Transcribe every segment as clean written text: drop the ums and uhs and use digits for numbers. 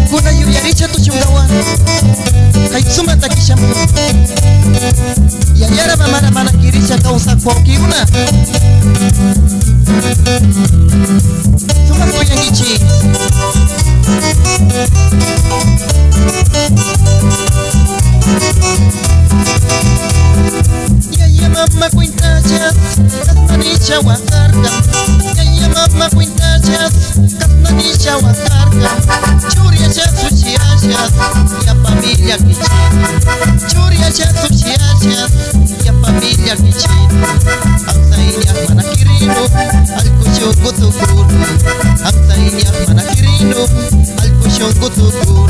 Kuna yuyaricha tu chungawan Kaitsuma takishamu Yayara mamara mana kiricha kausa kwa kiuna Suma kuyangichi Yaya mama kuintachas Kasmanicha wakarka Yaya mama kuintachas Kasmanicha wakarka Churia chasuchiachas Ya familia kichina Churia chasuchiachas Ya familia kichina Amsainya mana kirino Alkushongo tukuru Amsainya mana kirino Alkushongo tukuru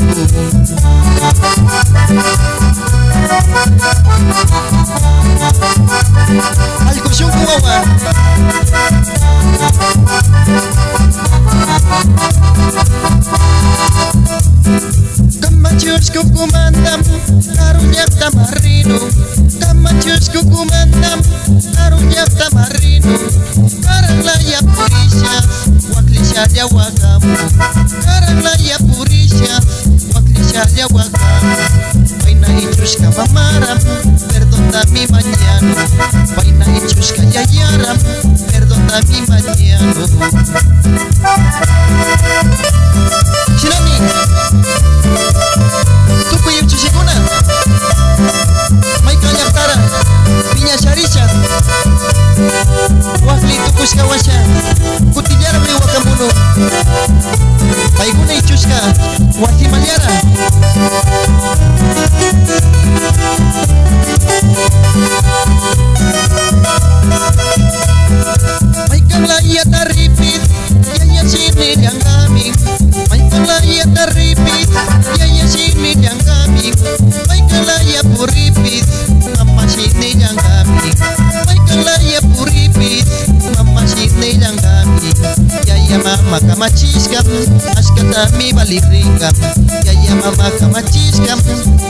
Alkushongo wawa Kamachus kukumandam Karunyak tamarino Kamachus kukumandam Karunyak tamarino Karalaya purisha Waklisha ya wakamu Karalaya purisha Waklisha ya wakamu Vaina ichushka mamaram Perdona mi mañana Vaina ichushka yayaram Perdona mi mañana Shinami Tuku yung chushikuna May kanyaktara Pinya sharishat Wakli tukus kawasya Kutiyara may wakamuno Paiguna ichushka Wati malyara May kanglaya taripit Yaya siniliang aming May kanglaya taripit Yaya siniliang aming May kanglaya puripit Mama siniliang aming May kanglaya puripit Mama siniliang aming Yaya mama kamachiskam Askata mi balirringam Yaya mama kamachiskam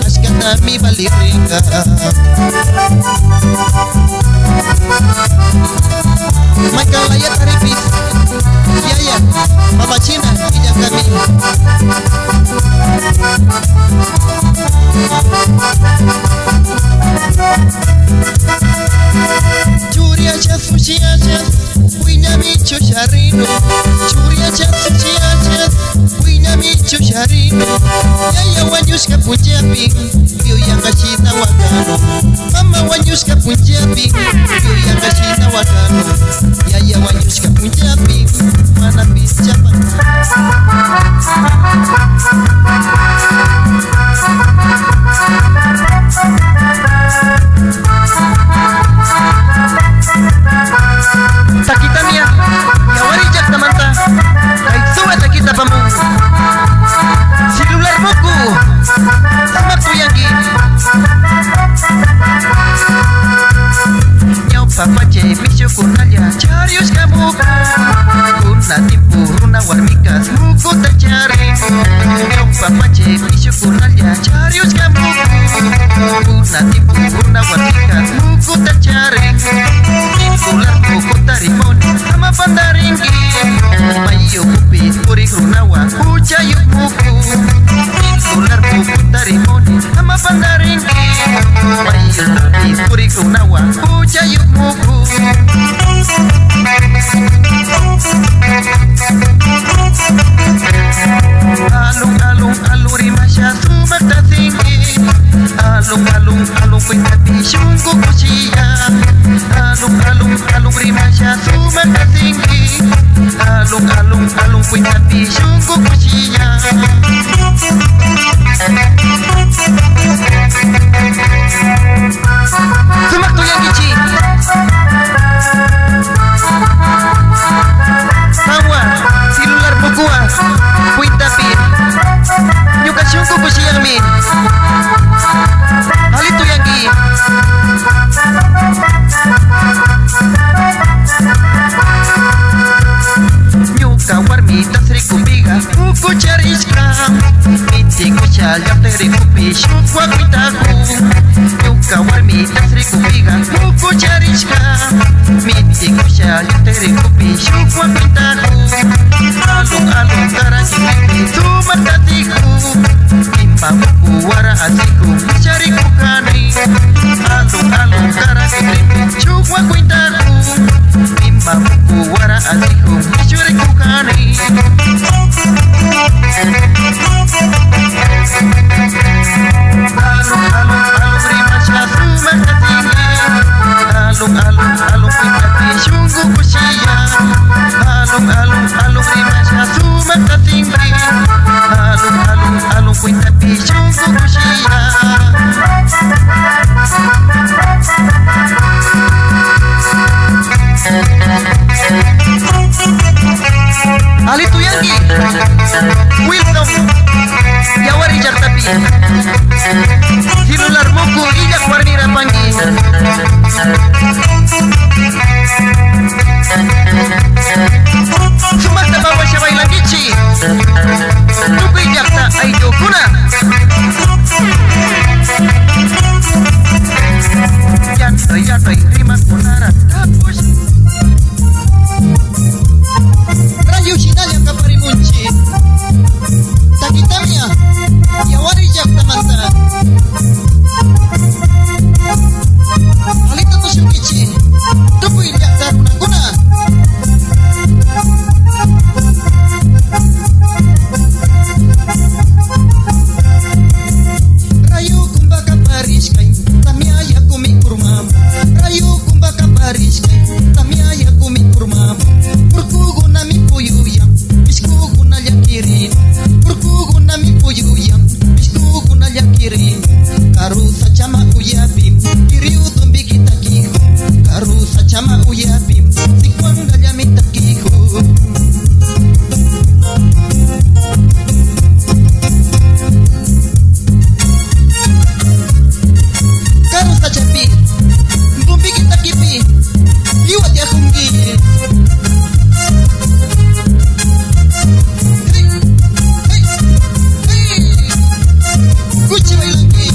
Askata mi balirringam May kanglaya taripit Yaya mama China Illa kami Churia chasuchiachas Wiña micho sharino Churia chasuchiachas Wiña micho sharino Yaya wanyuska punjabi Rio yanga China wakano Mama wanyuska punjabi Rio yanga China wakano Yaya wanyuska punjabi Mana bichapa Takita mia Yawarijak tamanta Kaitsuwa takita pamu Silular buku Sama kuyangi Nyau papache misyo kunalya Charius kamu Kuna timpu runa warmikas Muku tercari Nyau papache misyo kunalya Charius kamu Kuna timpu runa warmikas Muku tercari Timpular buku tarimoni Sama pandaringgi Mayo kupis puri runawa Ucayuk muku Timpular buku tarimoni Sama pandaringgi Mayo kupis puri runawa Ucayuk muku Miti kusya yutere kupi syukwa pintaku. Alung-alung karaki sumat hatiku. Timpaku wara asiku mencari kukani. Alung-alung karaki syukwa pintaku. Timpaku wara asiku mencari kukani. Alung-alung rimasya sumat hatiku. Alung-alung pintaku syunggu kusya. Alung-alung rimasya sumat hatiku. Alung-alung pintaku syunggu kusya. Alitu Yangi Wilson Yawari jak tapi Silular muku ijak warni rapangi. Sumasta bawa syawai langici Tuku ijak tak aido kuna. Yantoy terima kunara tapus Rayu sinanya kapari munci Takitamnya Yawari jak tamanta Alita to syukici Tupu ijak taruna guna. Rayu kumbaka paris kain Tamia ya kumi kurma. Rayu kumbaka paris kain Tamia ya kumi kurma. Purkugu nami puyuyang Biskugu na yakirin. Purkugu nami puyuyang Biskugu na yakirin. Karu sa chama uyabim Kiriu tumbi kita kihu. Karu sa chama uyabim Sikwang dalyamita kihu. Karu sa chapi Tumbi kita kipi Liwat ya kumgi. Kuchi wailangi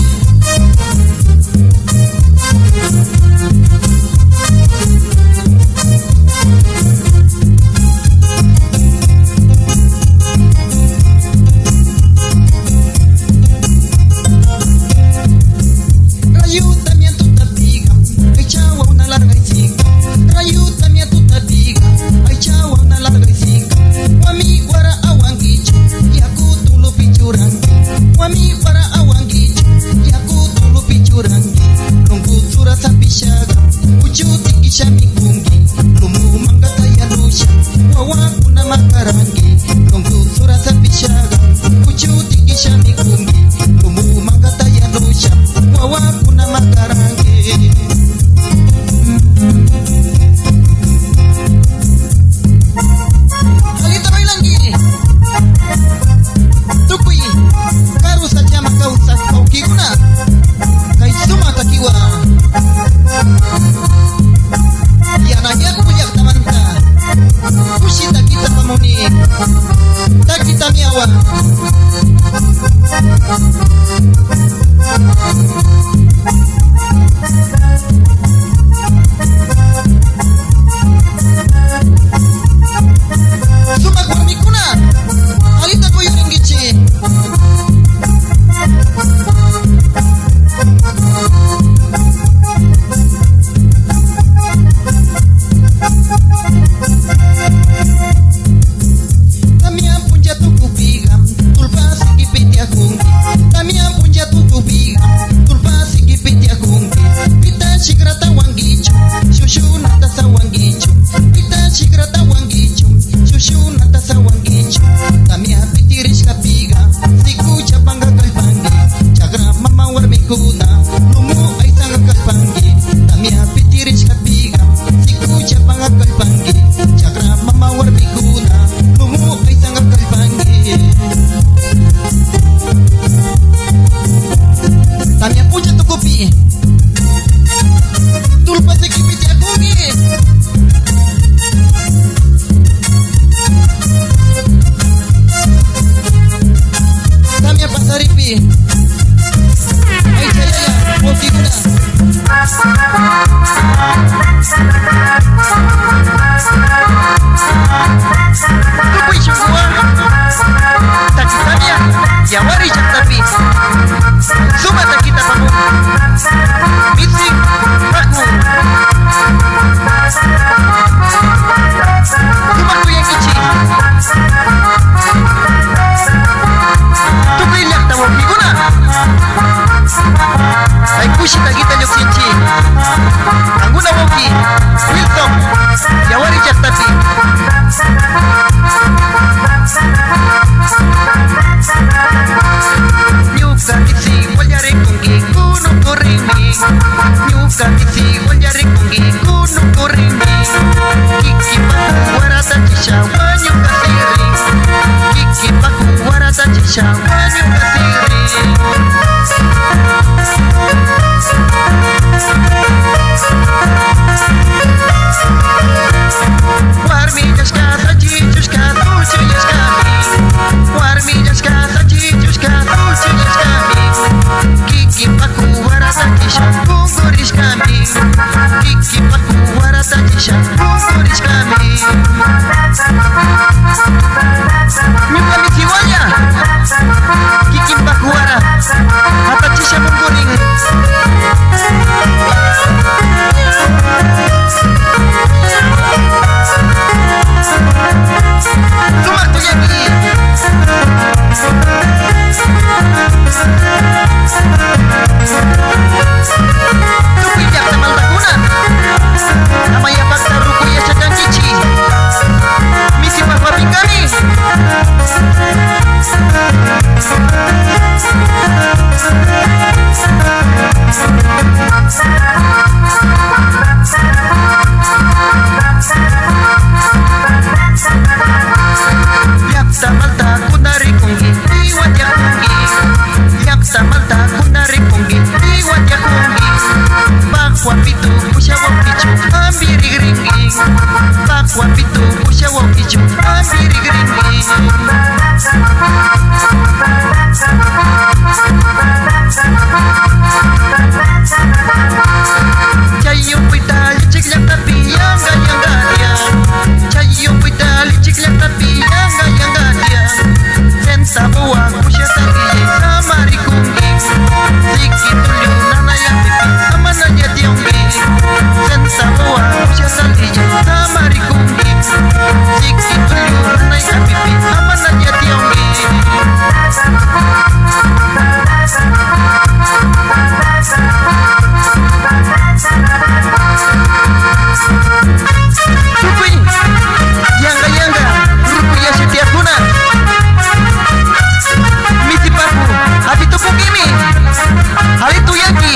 Rayu también tu tapiga Ay chawa una larga y cinca. Rayu también tu tapiga Ay chawa una larga y cinca. Wami wara awangicho Yaku tulu pichurangi. Wami wara awangicho Yaku tulu pichurangi. Lunggu surat sapishaga Ucuti kisha mikungi. Lumu manggata ya lusha Wawa kuna makarangi. Lunggu surat sapishaga Ucuti kisha mikungi. Lumu manggata ya lusha Wawa kuna makarangi. Alita bailangi Tukui Karu sa chama kausa kaukiguna. Kai suma takiwa Yananya kujak tamanta. Kushi takita pamuni Takita miawa. Sumak warmikuna Alita koyoringichi. Tamia punja tuku biga Tulpa siki pitia kungi. Tamia punja tuku biga Tulpa siki pitia kungi. Pita shikrata wangicho Shushu nata sa wangicho. Pita shikrata wangicho Shushu nata sa wangicho. Tamia pitirish kapiga Siku chapanga kalpangi. Chagra mama warmikuna Lumu ay sanga kalpangi. Tamia pitirish kapiga Siku chapanga kalpangi. Chagra mama warmikuna Lumu ay sanga kalpangi. Tamia puja tukupi Tulpa sekipiti akungi. Tamia pasaripi Ay chalaya Wokiguna Jawari jak tapi Sumata kita kamu Misik aku Sumaku yang kecil Tuku ilyak tawo guna Ay kushita kita yok sinci Angguna woki Wilson Jawari jak tapi Nyuka tisi waljari kungi gunung kurimi Nyuka tisi waljari kungi gunung kurimi Kiki paku warata cisha wanyuka siri Kiki paku warata cisha wanyuka siri Warmi jaskata cicuskata ucuyuskami Warmi jaskata cicuskata ucuyuskami Kiki paku warata cisha kunguriskami Kiki paku warata cisha kunguriskami Nyuka misiwanya Kiki paku warata Hata cisha mungguring Sumak tu yaki Tuku ijak tamal takuna Namanya fakta ruku ya sedang cici Misi papapi kami Yakta malta kunari kungi di wajah kungi Yakta malta kunari kungi di wajah kungi Bakwa pitu pusya wong kicu ambiri geringi Bakwa pitu pusya wong kicu ambiri geringi Cayu pita licik yang tapi yang dia Cayu pita licik yang tapi yang dia Senta buah kusya tagi sama rikungi Ziki tuliu nana yang pipi aman aja tionggi Senta buah kusya tagi sama rikungi Ziki tuliu nana yang pipi aman aja tionggi Tukui Yangga Ruku ya setiap guna Misi paku Hati tuku kimi Hal itu yaki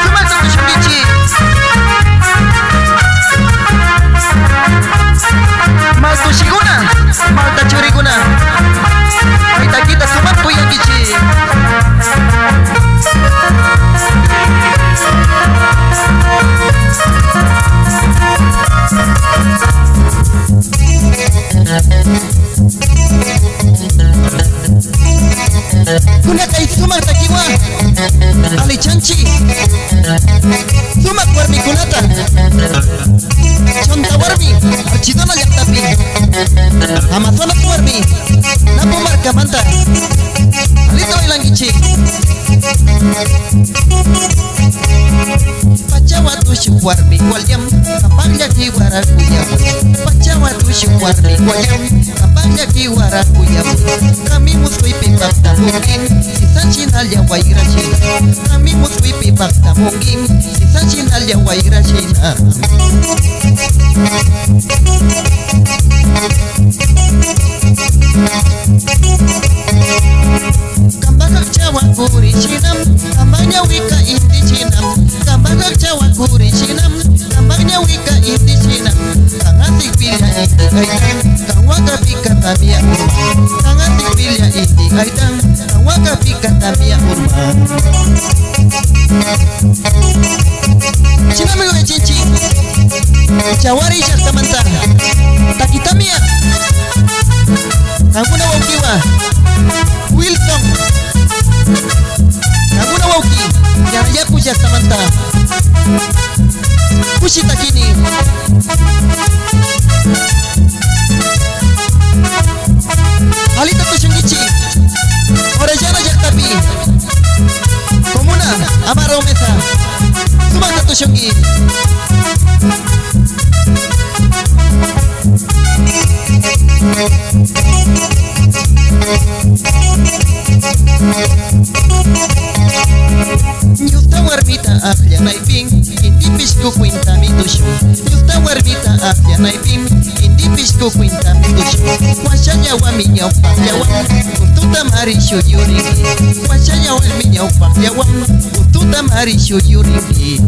Cuma satu sumbici Maltu si guna Malta curi guna Kita cuma tu yang gici Kuna kai sumak takiwa Ali chanchi Sumak warmi kunata Chonta warmi Archidona yaktapi Amazona warmi Napo marka manta Alito ilang gici Pacawatu syukwarmi walyam Kapagya kiwara kuyam Pacawatu syukwarmi walyam Kapagya kiwara kuyam Kami muswi pipak tamungin Sisa chinal ya waira china Kami muswi pipak tamungin Sisa chinal ya waira china Kambagak cawa kuri cinam Kambagnya wika inti cinam Kambagak cawa kuri cinam Kambagnya wika inti cinam Kangatik pilya inti kaitang Kawaka pika tamia urma Kangatik pilya inti kaitang Kawaka pika tamia urma Cinam yue cinci Jawari jak tamantang Takitamia Kaguna wakiwa Wilson Kaguna wauki Yang ya kuja samanta Kushita kini Halita tushungichi Orellana yaktapi Komuna Amaro mesa Sumata tushungi Nyuta warbita ahlia naiping Indi pisku kuinta mi dushu Nyuta warbita ahlia naiping Indi pisku kuinta mi dushu Washanya wa minya upakya wa Ututa mari shuyuringi Washanya wa minya upakya wa Ututa mari shuyuringi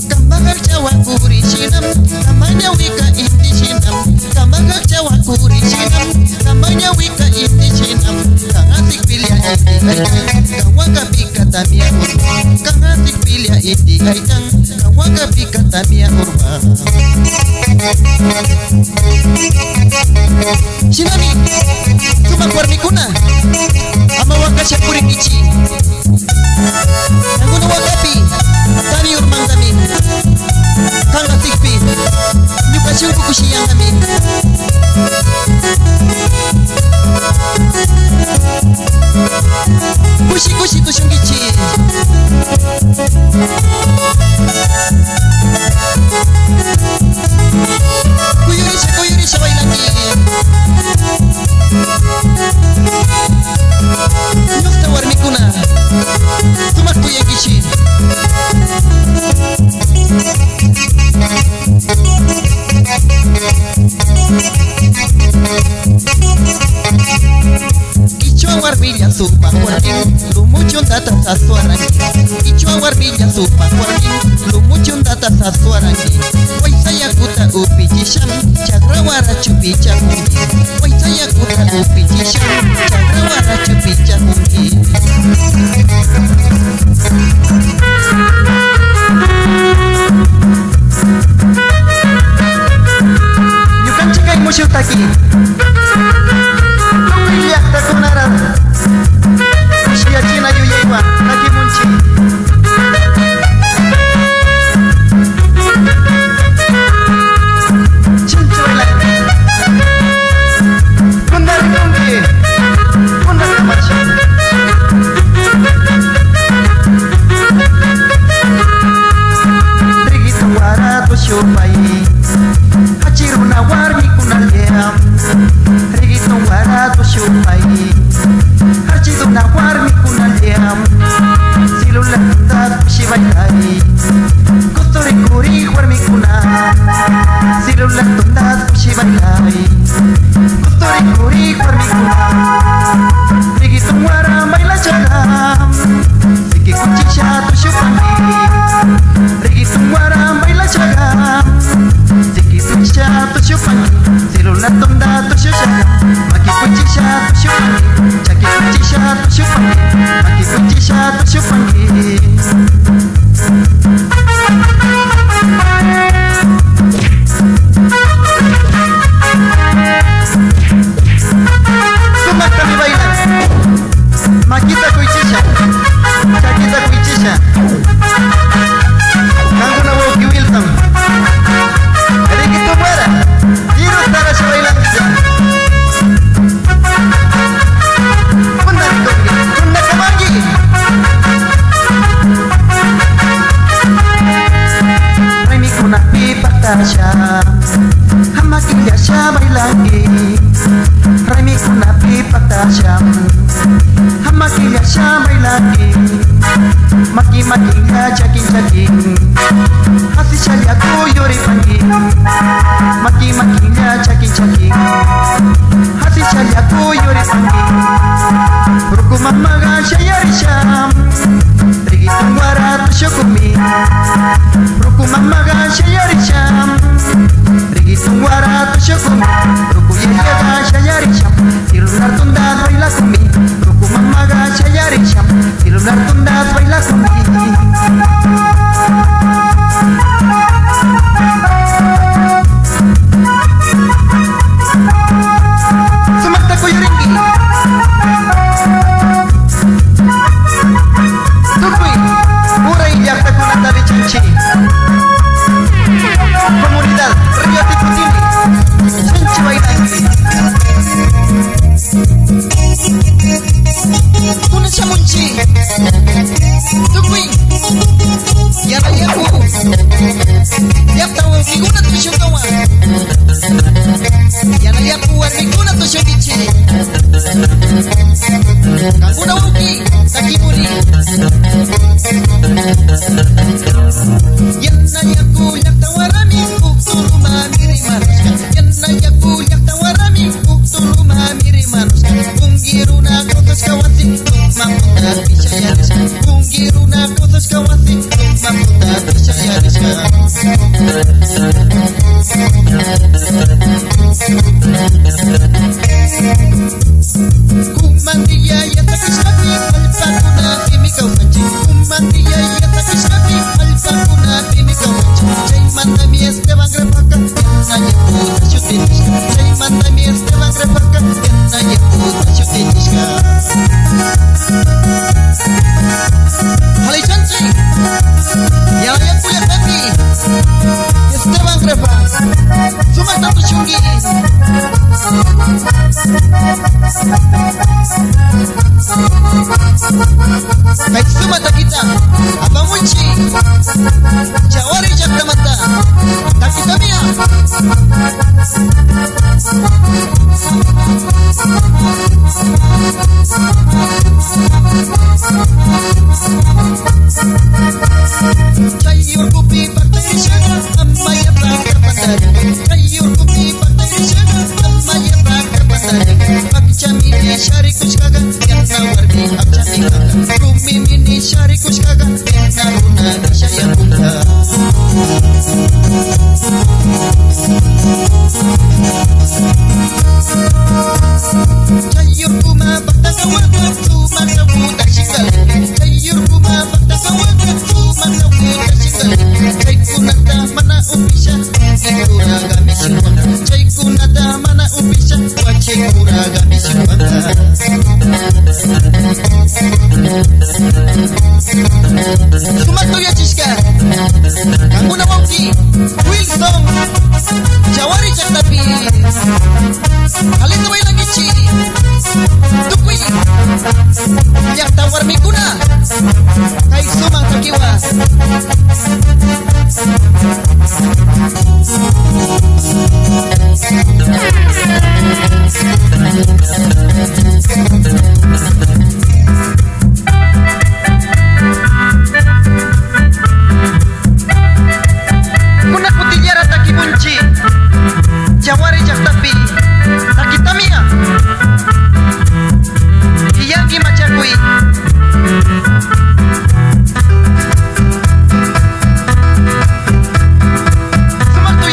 Kambagak jawa kuri shinam Namanya wika indi shinam Kambagak jawa kuri shinam Namanya wika indi shinam Kangatik pilya indi gaitang Kawaka pika tamia urba Kangatik pilya indi gaitang Kawaka pika tamia urba Shinami Sumak warmi kuna Ama wakasya kuri kici Nanguna wakapi Tami urmang kami Kanga tikpi Nyuka syuku kusiyang kami Kushi tu syungkici Kuyurisha wailangi Nyukta warmi kuna Tumak kuyang kici Kichwa warbilla supa wargin Lumuchun data sasuarangi Kichwa warbilla supa wargin Lumuchun data sasuarangi Waisaya kuta upi jisham Chagrawara chupi chahungi Waisaya kuta upi jisham Chagrawara chupi chahungi Yukan cikai musyuk taki Lihat takunaran Usia Cina yuyaiwa Lagi munci Cincuelan Kundar kumbi Kundar kamaci Begitu wara tusyupai Hachiruna warmi kunaliam Begitu wara tusyupai Hachiduna warmi kunaliam Silulah tak shibailai Kuturi kuri warmi kuna Silulah tak shibailai Kuturi kuri warmi kuna Begitu wara baila jagam Siki kucisha tusyupangi Begitu wara baila jagam Siki kucisha tusyupangi Silulah tonda tusyushagam Maki kucisha tusyupangi Caki kucisha tusyupangi Maki kucisha tusyupangi Sumak kami bailan Makita kuicisha Cakita kuicisha Kanggo na wau kiwiltam Ada gitu bara Hirus tara siya bailan bisa Benar kogi Benar kamagi Remi kuna pipak tasya Hamakin ya siya bailangi Remi kuna pipak tasya Hamakin ya siya bailangi Maki-maki ya jaking-jaking Hasi siya lihat yuri panggil Maki-maki ya jaking-jaking Hasi siya lihat yuri panggil Rukuman maga siya yari syam Rigi tungwara tusyukumi Rukuman maga siya yari syam Rigi tungwara tusyukumi Ruku yaga siya yari syam Tilunar tundas baila kumi Rukuman maga siya yari syam Tilunar tundas baila kumi Sumakta ko yuringi Baik sumata kita apa munci Jawari Jaktamata tak kita mia Jayur kupi partai syana amaya bangga pandari Jayur kupi partai syana amaya bangga pandari Akcami ni syarikus kaga yang nawardi akcami kaga Rumi mini syarikus kaga yang naruna syaya bunda Jayur kuma bakta kawaga kuma kabudak sikal Jayur kuma bakta kawaga kuma kabudak sikal Jai kunata mana upisha ikuraga misiwanga Jai kunata mana upisha wachikuraga misiwanga Sumato ya Chiska Kamu na wangki Wilson Jawari Jaktapi Halito ay lagi ci Tukwi Yang tawar mikuna Kay sumang takiwa Kuna kutilyara taki bunci Jawari Jaktapi Takitamia Iyagi Majakui Sumakto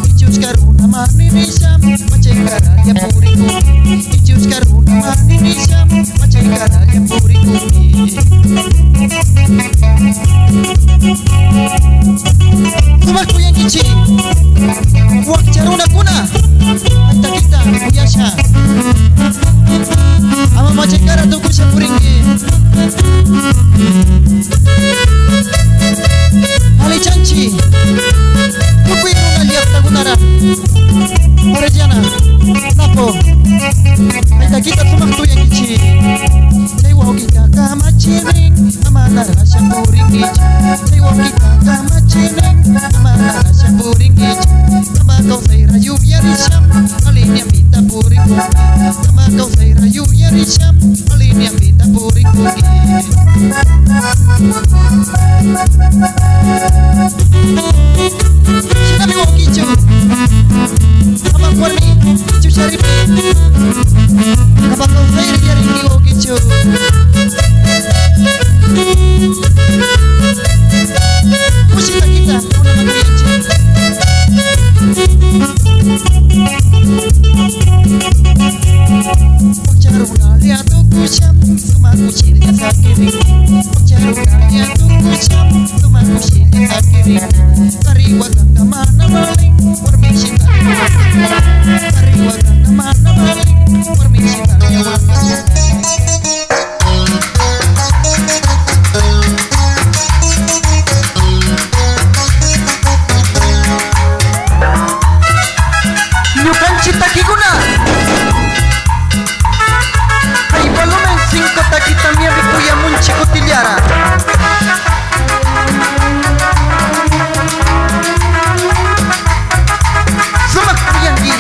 Ijus karuna maninisam macai karalya puri kumi. Ijus karuna maninisam macai karalya puri kumi. Sumakku yang kici wak caruna kuna anta kita biasa ama macai kara tuku sapuringi Ali canci tuku iruna liap tagunara Orejana napo anta kita sumakku yang kici Sewa kita kama ciring amana rasa puringi Sewa kita kama ciring amana rasa puringi Kama kau say rayu ya risam alinya pita puring Kama kau say rayu ya risam alinya pita puring Sinabi mo kicho Kama kuarmi kicho syaripi Kama kau say rayu ringi mo kicho Musita kita una magrici Ocharuna liatu kusyam Sumaku silya sakiri Ocharuna liatu kusyam Sumaku silya sakiri Kariwa gangga mana maling Permisi kariwa Kariwa gangga mana maling Permisi kariwa Takiguna Hay volumen 5 takita mia bikuya munchi kutiliara Sumak kuyangi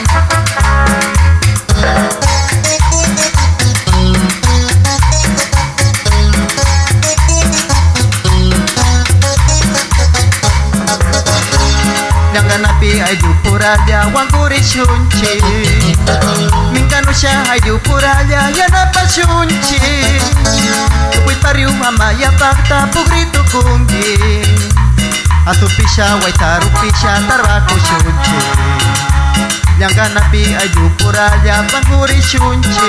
Jangan napi ay dupuralya wanguri shunchi Minganusha ay dupuralya yanapa shunchi Tukui pariu amaya bakta pugrito kungi Atupisha waitarupisha tarbaku shunchi Jangan napi ay dupuralya wanguri shunchi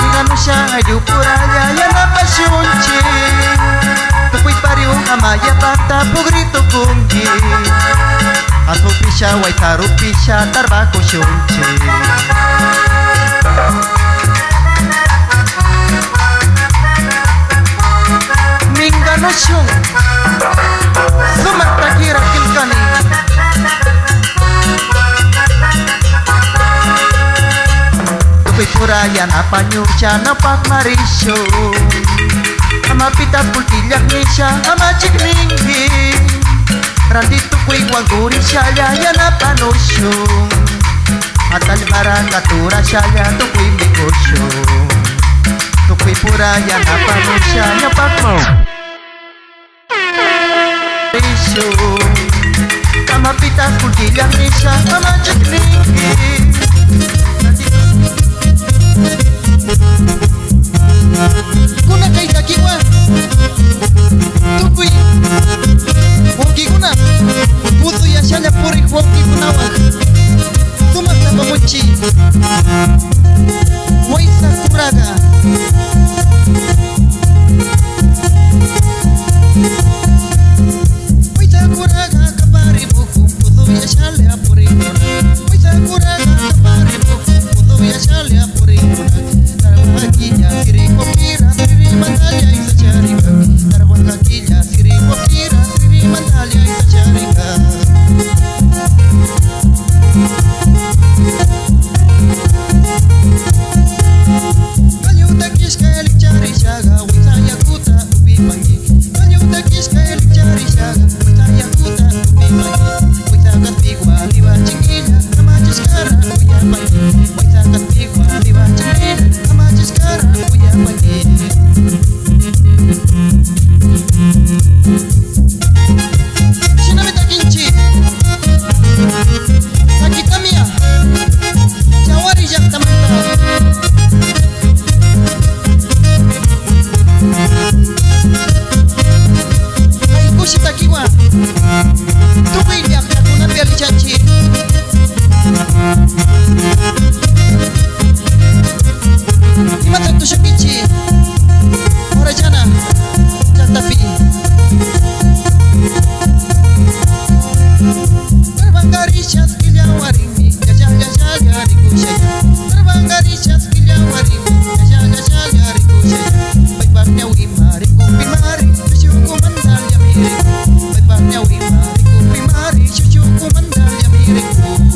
Minganusha ay dupuralya yanapa shunchi Tukui pariu amaya bakta pugrito kungi Atupisha waitarupisha tarbaku shunchi Mingano shung Sumak takira kilkani Tukipura yan apanyusha napak marisyo Ama pita pultilyak nisha ama chikningi Randi tukui wanguri shaya yana panosyo Atal barakatura shaya tukui mikosyo Tukui pura yana panosya nyapakmo Risyo Kama pita kultilang nisha ama chiklingi Kuna kay takiwa Tukui Wongi kuna Puto ya shanya puri wongi kunawa Tumata mamuchi Waisa kuraga Waisa kuraga kabari bukum Puto ya shanya puri Waisa kuraga kabari bukum Puto ya shanya puri Tarawang kakinya siri kopira Siri mantalya isa charika Tarawang kakinya siri kopira Mantalya isa charika garishas killa warimi Gaya gaya rikushaya Terbang garishas killa warimi Gaya gaya rikushaya Baibarnya wimari kupimari Syusyuku mandal ya miriku Baibarnya wimari kupimari Syusyuku mandal ya miriku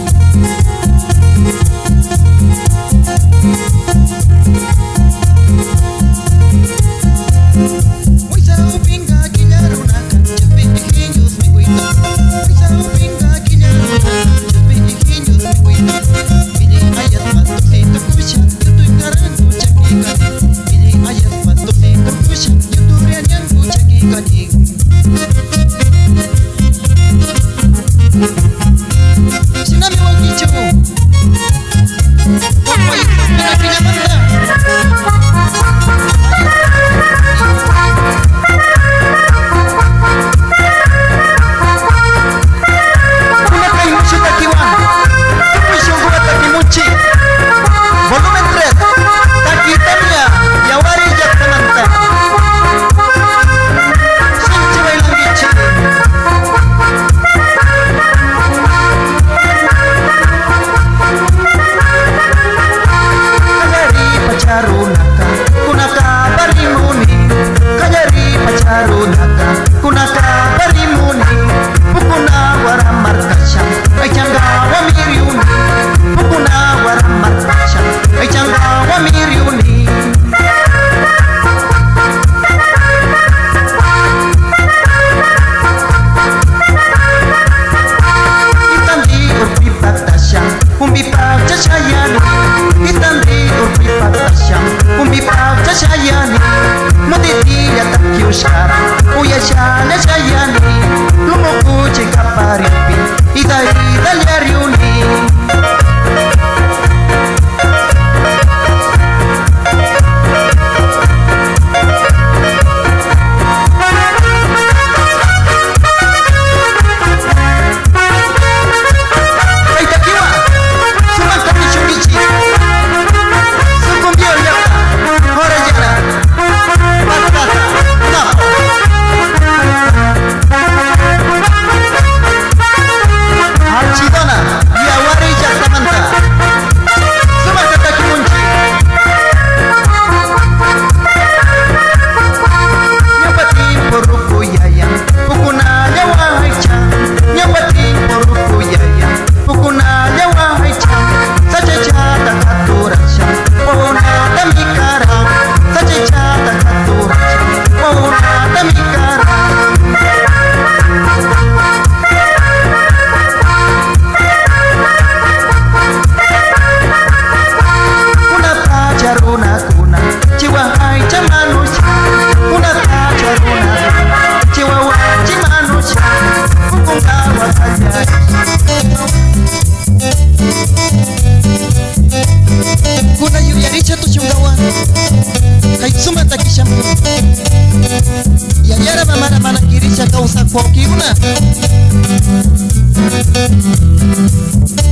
Poki una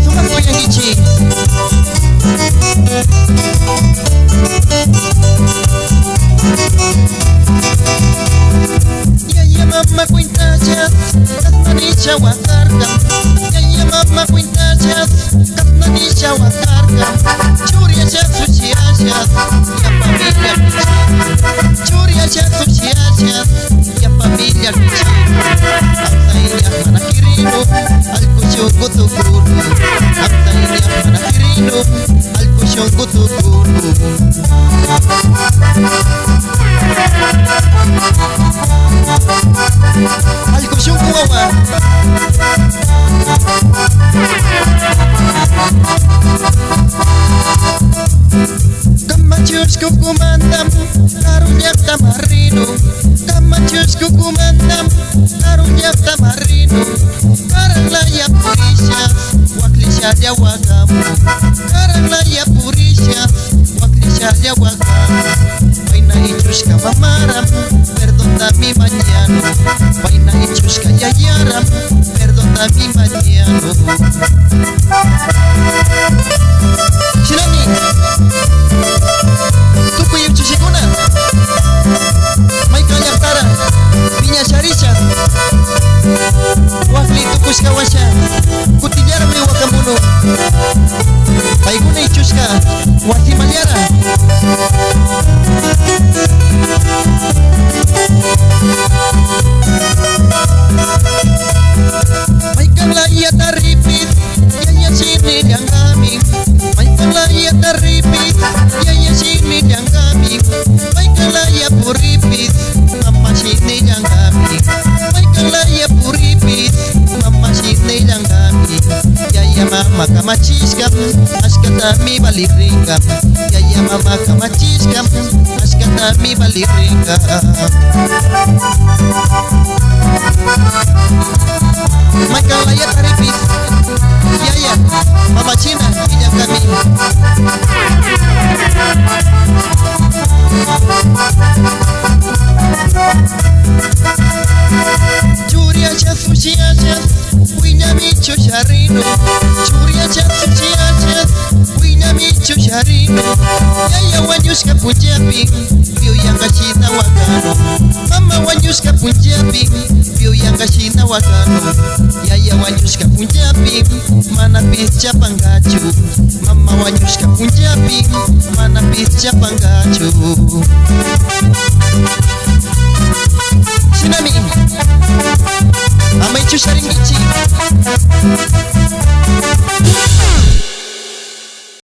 Suma ko yang ichi Ya mama kuintachas Katnanisha wakarga Ya mama kuintachas Katnanisha wakarga Churiachas uchiachas Ya familia Churiachas uchiachas Ya familia Amtainya mana kirino Alko shongo tukuru Amtainya mana kirino Alko shongo tukuru Alko shongo awa Kamachus kukumandam Karunyak tamarino Kamachus kukumandam Karunyak tamarino Karang laya purisya Waklisya dia wagamu Karang laya purisya Waklisya dia wagamu Vaina ichus kavamaram Perdón mi mañana Vaina ichus kayayaram Perdón mi mañana Shinami Tuku yung chushiguna May kanyartara Pinya sharisha Wakli tukus kawasya Kutilla machiscam, ashkata mi balirringa. Yaya mama machiscam, ashkata mi balirringa. Makalaya taripis, yaya mama China pinjam kami. Churiacha sushiacha, wiñamicho sharino. Churiacha sushiacha, wiñamicho sharino. Yaya wanyushka punjabi, vio yanga China wakano. Mama wanyushka punjabi, vio yanga China wakano. Yaya wanyushka punjabi, mana picha pangachu. Mama wanyushka punjabi, mana picha pangachu.